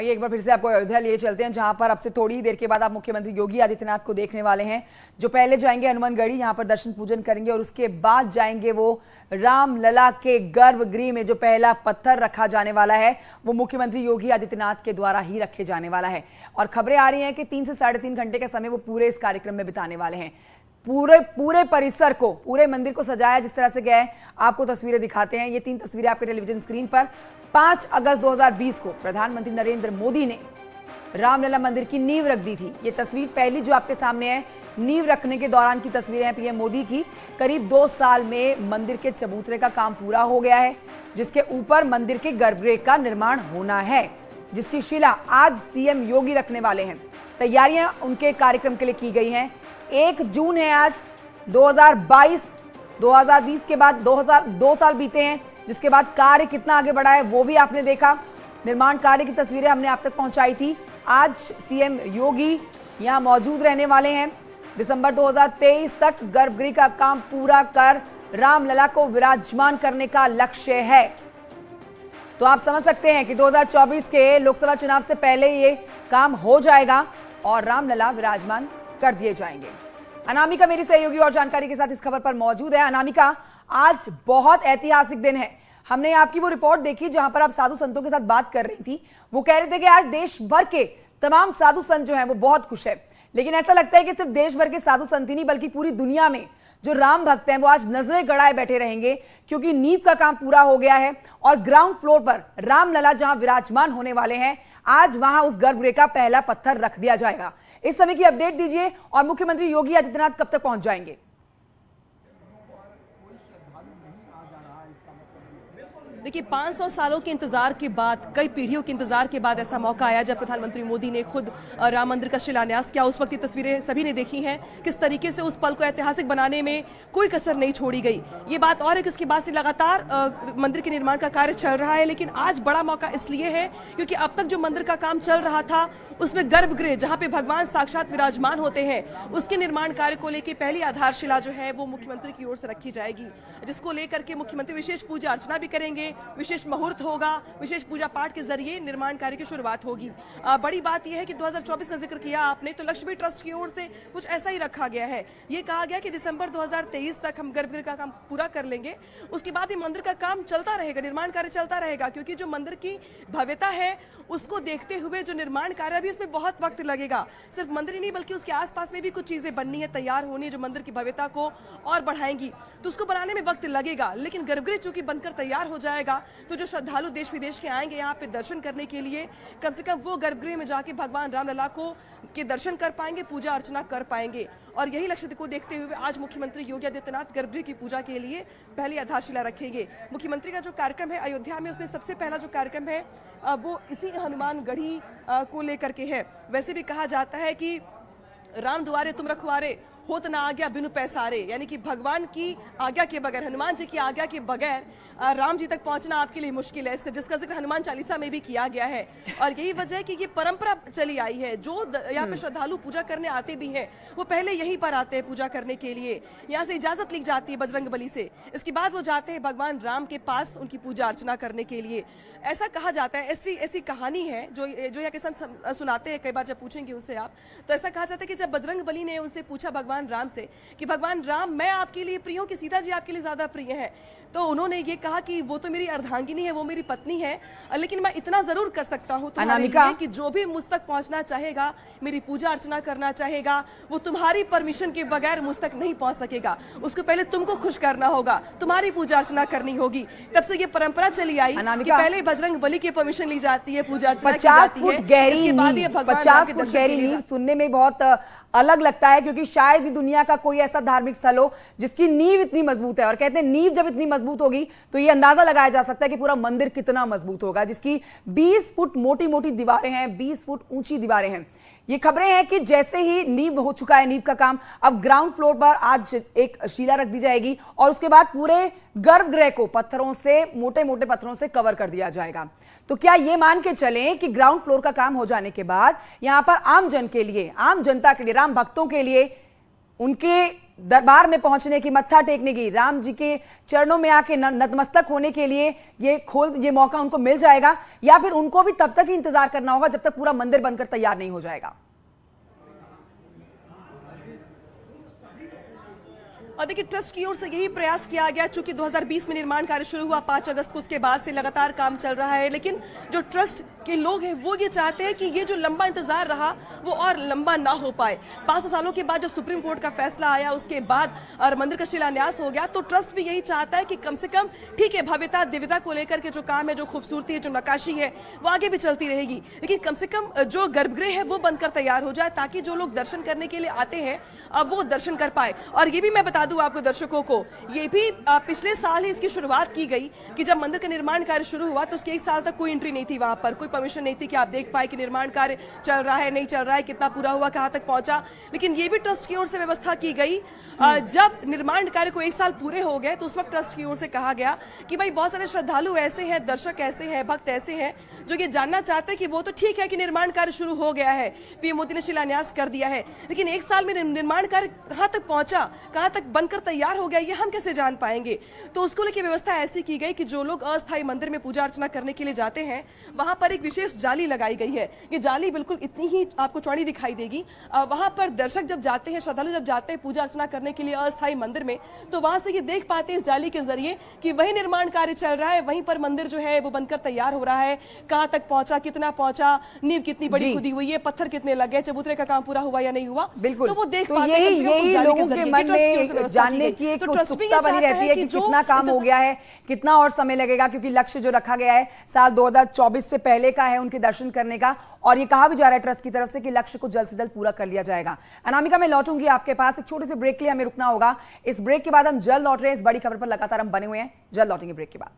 आइए एक बार फिर से आपको अयोध्या लिए चलते हैं, जहां पर अब से थोड़ी ही देर के बाद आप मुख्यमंत्री योगी आदित्यनाथ को देखने वाले हैं, जो पहले जाएंगे हनुमानगढ़ी, यहां पर दर्शन पूजन करेंगे और उसके बाद जाएंगे वो रामलला के गर्भगृह में जो पहला पत्थर रखा जाने वाला है वो मुख्यमंत्री योगी आदित्यनाथ के द्वारा ही रखे जाने वाला है। और खबरें आ रही हैं कि 3 से 3.5 घंटे का समय वो पूरे इस कार्यक्रम में बिताने वाले हैं। पूरे परिसर को, पूरे मंदिर को सजाया जिस तरह से गया है, आपको तस्वीरें दिखाते हैं। ये 3 तस्वीरें आपके टेलीविजन स्क्रीन पर। 5 अगस्त 2020 को प्रधानमंत्री नरेंद्र मोदी ने रामलला मंदिर की नींव रख दी थी। ये तस्वीर पहली जो आपके सामने है, नींव रखने के दौरान की तस्वीरें हैं पीएम मोदी की। करीब 2 साल में मंदिर के चबूतरे का काम पूरा हो गया है, जिसके ऊपर मंदिर के गर्भगृह का निर्माण होना है, जिसकी शिला आज सीएम योगी रखने वाले हैं। तैयारियां उनके कार्यक्रम के लिए की गई हैं। 1 जून है आज 2020 के बाद 2 साल बीते हैं, जिसके बाद कार्य कितना आगे बढ़ा है वो भी आपने देखा। निर्माण कार्य की तस्वीरें हमने आप तक पहुंचाई थी। आज सीएम योगी यहां मौजूद रहने वाले हैं। दिसंबर 2023 तक गर्भगृह का काम पूरा कर रामलला को विराजमान करने का लक्ष्य है। तो आप समझ सकते हैं कि 2024 के लोकसभा चुनाव से पहले ये काम हो जाएगा और रामलला विराजमान कर दिए जाएंगे। अनामिका मेरी सहयोगी और जानकारी के साथ इस खबर पर मौजूद है। अनामिका, आज बहुत ऐतिहासिक दिन है। हमने आपकी वो रिपोर्ट देखी जहां पर आप साधु संतों के साथ बात कर रही थी। वो कह रहे थे कि आज देश भर के तमाम साधु संत जो हैं वो बहुत खुश है, लेकिन ऐसा लगता है कि सिर्फ देश भर के साधु संत ही नहीं बल्कि पूरी दुनिया में जो राम भक्त हैं वो आज नजरें गड़ाए बैठे रहेंगे, क्योंकि नींव का काम पूरा हो गया है और ग्राउंड फ्लोर पर रामलला जहां विराजमान होने वाले हैं, आज वहां उस गर्भगृह का पहला पत्थर रख दिया जाएगा। इस समय की अपडेट दीजिए और मुख्यमंत्री योगी आदित्यनाथ कब तक पहुंच जाएंगे? देखिए, 500 सालों के इंतजार के बाद, कई पीढ़ियों के इंतजार के बाद ऐसा मौका आया जब प्रधानमंत्री मोदी ने खुद राम मंदिर का शिलान्यास किया। उस वक्त की तस्वीरें सभी ने देखी हैं, किस तरीके से उस पल को ऐतिहासिक बनाने में कोई कसर नहीं छोड़ी गई। ये बात और है कि उसके बाद से लगातार मंदिर के निर्माण का कार्य चल रहा है, लेकिन आज बड़ा मौका इसलिए है क्योंकि अब तक जो मंदिर का काम चल रहा था उसमें गर्भगृह, जहां पे भगवान साक्षात विराजमान होते हैं, उसके निर्माण कार्य को लेकर पहली आधारशिला जो है वो मुख्यमंत्री की ओर से रखी जाएगी, जिसको लेकर के मुख्यमंत्री विशेष पूजा अर्चना भी करेंगे। विशेष मुहूर्त होगा, विशेष पूजा पाठ के जरिए निर्माण कार्य की शुरुआत होगी। बड़ी बात यह है कि 2024 का जिक्र किया आपने, तो लक्ष्मी ट्रस्ट की ओर से कुछ ऐसा ही रखा गया है। ये कहा गया कि दिसंबर 2023 तक हम गर्भगृह का काम पूरा कर लेंगे। उसके बाद ये मंदिर का काम चलता रहेगा, निर्माण कार्य चलता रहेगा, क्योंकि जो मंदिर की भव्यता है उसको देखते हुए जो निर्माण कार्य भी उसमें बहुत वक्त लगेगा। सिर्फ मंदिर ही नहीं बल्कि उसके आसपास में भी कुछ चीजें बननी है, तैयार होनी है, जो मंदिर की भव्यता को और बढ़ाएंगी, तो उसको बनाने में वक्त लगेगा। लेकिन गर्भगृह चूंकि बनकर तैयार हो जाएगा तो जो श्रद्धालु देश विदेश के आएंगे यहाँ पे दर्शन करने के लिए, कम से कम वो गर्भगृह में जाके भगवान रामलला को के दर्शन कर पाएंगे, पूजा अर्चना कर पाएंगे। और यही लक्ष्य को देखते हुए आज मुख्यमंत्री योगी आदित्यनाथ गर्भगृह की पूजा के लिए पहली आधारशिला रखेंगे। मुख्यमंत्री का जो कार्यक्रम है अयोध्या में, उसमें सबसे पहला जो कार्यक्रम है वो इसी हनुमानगढ़ी को लेकर के है। वैसे भी कहा जाता है कि राम दुआरे तुम रखवारे, होत ना आज्ञा बिनु पैसारे, यानी कि भगवान की आज्ञा के बगैर, हनुमान जी की आज्ञा के बगैर राम जी तक पहुंचना आपके लिए मुश्किल है, जिसका जिक्र हनुमान चालीसा में भी किया गया है। और यही वजह है कि ये परंपरा चली आई है। जो यहाँ पे श्रद्धालु पूजा करने आते भी हैं वो पहले यहीं पर आते हैं पूजा करने के लिए। यहाँ से इजाजत ली जाती है बजरंगबली से, इसके बाद वो जाते हैं भगवान राम के पास उनकी पूजा अर्चना करने के लिए। ऐसा कहा जाता है, ऐसी कहानी है जो यहाँ के संत सुनाते हैं। कई बार जब पूछेंगे उससे आप, तो ऐसा कहा जाता है कि जब बजरंगबली ने उनसे पूछा भगवान राम से कि भगवान राम, मैं आपके लिए प्रिय हूं कि सीता जी आपके लिए ज्यादा प्रिय है, तो उन्होंने ये कहा कि वो तो मेरी अर्धांगिनी है, वो मेरी पत्नी है, लेकिन मैं इतना जरूर कर सकता हूँ तुम्हारे लिए कि जो भी मुझ तक पहुंचना चाहेगा, मेरी पूजा अर्चना करना चाहेगा, वो तुम्हारी परमिशन के बगैर मुझ तक नहीं पहुंच सकेगा। उसको पहले तुमको खुश करना होगा, तुम्हारी पूजा अर्चना करनी होगी। तब से ये परंपरा चली आई कि पहले बजरंगबली की परमिशन ली जाती है, पूजा अर्चना की जाती है। 50 फुट गहरी नींव सुनने में बहुत अलग लगता है, क्योंकि शायद ही दुनिया का कोई ऐसा धार्मिक स्थल हो जिसकी नींव इतनी मजबूत है। और कहते हैं नींव जब इतनी मजबूत होगी तो ये अंदाजा लगाया जा सकता है कि पूरा मंदिर कितना मजबूत होगा, जिसकी 20 फुट मोटी मोटी दीवारें हैं, 20 फुट ऊंची दीवारें हैं। ये खबरें हैं कि जैसे ही नींव हो चुका है, नींव का काम, अब ग्राउंड फ्लोर पर आज एक शिला रख दी जाएगी और उसके बाद पूरे गर्भगृह को पत्थरों से, मोटे मोटे पत्थरों से कवर कर दिया जाएगा। तो क्या ये मान के चलें कि ग्राउंड फ्लोर का काम हो जाने के बाद यहां पर आम जन के लिए, आम जनता के लिए, राम भक्तों के लिए उनके दरबार में पहुंचने की, मत्था टेकने की, राम जी के चरणों में आके नतमस्तक होने के लिए ये मौका उनको मिल जाएगा, या फिर उनको भी तब तक ही इंतजार करना होगा जब तक पूरा मंदिर बनकर तैयार नहीं हो जाएगा? और देखिए, ट्रस्ट की ओर से यही प्रयास किया गया, चूंकि 2020 में निर्माण कार्य शुरू हुआ, 5 अगस्त को उसके बाद से लगातार काम चल रहा है, लेकिन जो ट्रस्ट के लोग हैं वो ये चाहते हैं कि ये जो लंबा इंतजार रहा वो और लंबा ना हो पाए। 500 सालों के बाद जब सुप्रीम कोर्ट का फैसला आया, उसके बाद और मंदिर का शिलान्यास हो गया, तो ट्रस्ट भी यही चाहता है कि कम से कम ठीक है, भव्यता दिव्यता को लेकर के जो काम है, जो खूबसूरती है, जो नक्काशी है, वो आगे भी चलती रहेगी, लेकिन कम से कम जो गर्भगृह है वो बनकर तैयार हो जाए, ताकि जो लोग दर्शन करने के लिए आते हैं अब वो दर्शन कर पाए। और ये भी मैं बता दूं आपको दर्शकों को, ये भी पिछले साल ही इसकी शुरुआत की गई कि जब मंदिर का निर्माण कार्य शुरू हुआ तो उसके 1 साल तक कोई एंट्री नहीं थी, वहां पर कोई परमिशन नहीं थी कि आप देख पाए कि निर्माण कार्य चल रहा है, नहीं चल रहा है, कितना पूरा हुआ, कहां तक पहुंचा। लेकिन ये भी ट्रस्ट की ओर से व्यवस्था की गई, जब निर्माण कार्य को 1 साल पूरे हो गए तो उस वक्त ट्रस्ट की ओर से कहा गया कि भाई बहुत सारे श्रद्धालु ऐसे हैं, दर्शक ऐसे हैं, भक्त ऐसे हैं जो ये जानना चाहते हैं कि वो तो ठीक है कि निर्माण कार्य शुरू हो गया है, पीएम मोदी ने शिलान्यास कर दिया है, लेकिन 1 साल में निर्माण कार्य कहां तक पहुंचा, कहां तक बनकर तैयार हो गया, ये हम कैसे जान पाएंगे। तो उसको लेकर व्यवस्था ऐसी की गई कि जो लोग अस्थायी मंदिर में पूजा अर्चना करने के लिए जाते हैं, वहां पर एक विशेष जाली लगाई गई है। ये जाली बिल्कुल इतनी ही आपको चौड़ी दिखाई देगी। वहां पर दर्शक जब जाते हैं, श्रद्धालु जब जाते हैं पूजा अर्चना करने के लिए अस्थायी मंदिर में, तो वहां से ये देख पाते हैं इस जाली के जरिए कि वही निर्माण कार्य चल रहा है, वहीं पर मंदिर जो है वो बनकर तैयार हो रहा है, कहां तक पहुंचा, कितना पहुंचा, नींव कितनी बड़ी खुदी हुई है, पत्थर कितने लगे, चबूतरे का काम पूरा हुआ या नहीं हुआ। बिल्कुल, तो वो देख तो यही लोगों के मन में जानने की एक उत्सुकता बनी रहती है कि कितना काम हो गया है, कितना और समय लगेगा, क्योंकि लक्ष्य जो रखा गया है साल 2024 से पहले का है उनके दर्शन करने का, और ये कहा भी जा रहा है ट्रस्ट की तरफ से कि लक्ष्य को जल्द से जल्द पूरा कर लिया जाएगा। अनामिका, मैं लौटूंगी आपके पास, एक छोटे से ब्रेक के लिए हमें रुकना होगा। इस ब्रेक के बाद हम जल्द लौट रहे हैं, इस बड़ी खबर पर लगातार हम बने हुए हैं, जल्द लौटेंगे ब्रेक के बाद।